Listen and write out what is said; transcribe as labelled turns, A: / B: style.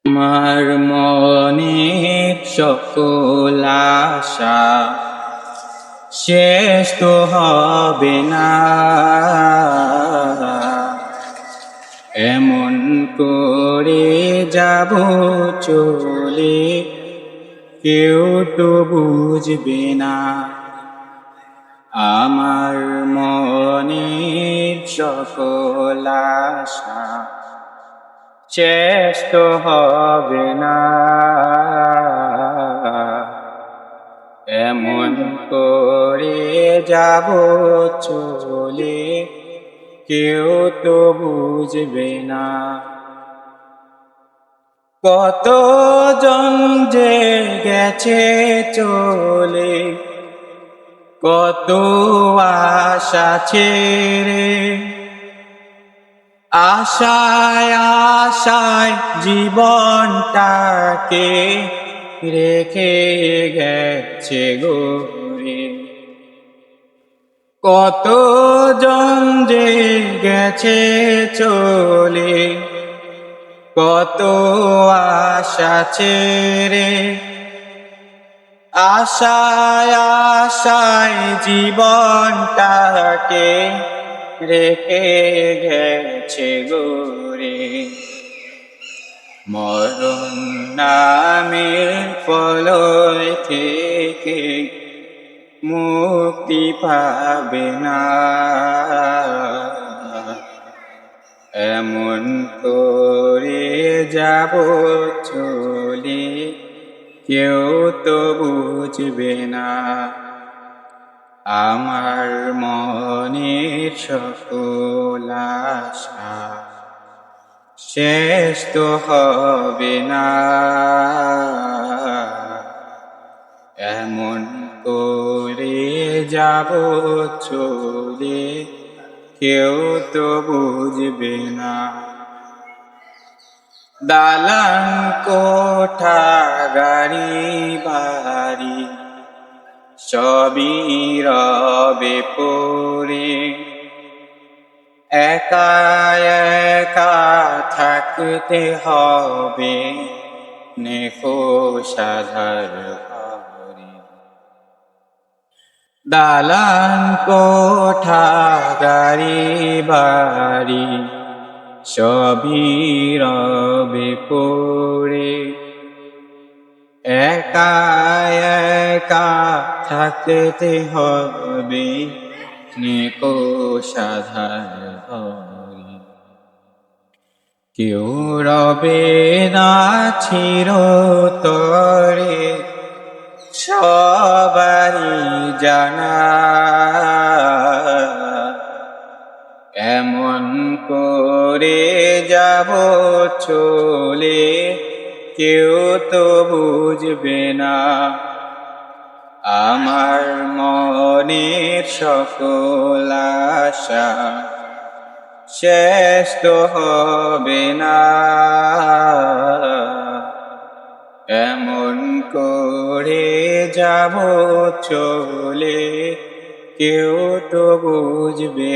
A: আমার মনের সকল আশা শেষ তো হবে না, এমন করে যাব চলে কেউ তো বুঝবে না। আমার মনের সকল আশা শেষ তো হবে না, এমন করে যাব চলে কেউ তো বুঝবে না। কত জন যে গেছে চলে, কত আশা ছেড়ে, আশায় আশায় জীবনটাকে রেখে গেছে গড়ে। কত জন যে গেছে চলে, কত আশা ছেড়ে, আশায় আশায় জীবনটাকে রেখে গেছে গড়ে। মরণ নামের প্রলয় থেকে মুক্তি পাবে না, এমন করে যাব চলে কেউ তো বুঝবে না। আমার মনের সকল আশা শেষ তো হবে না, এমন করে যাব চলে কেউ তো বুঝবে না। দালান কোঠা গাড়ি বাড়ি সবই রবে পড়ে, একা একা থাকতে হবে নিখোশ আঁধার ঘরে। দালান কোঠা গাড়ি বাড়ি সবই রবে পড়ে, একা একা থাকতে হবে নিখোশ আঁধার ঘরে। কেউ রবে না চিরতরে সবারই জানা, এমন করে যাব চলে কেউ তো বুঝবে না। আমার মনের সকল আশা শেষ তো হবে না, এমন করে যাব চলে কেউ তো বুঝবে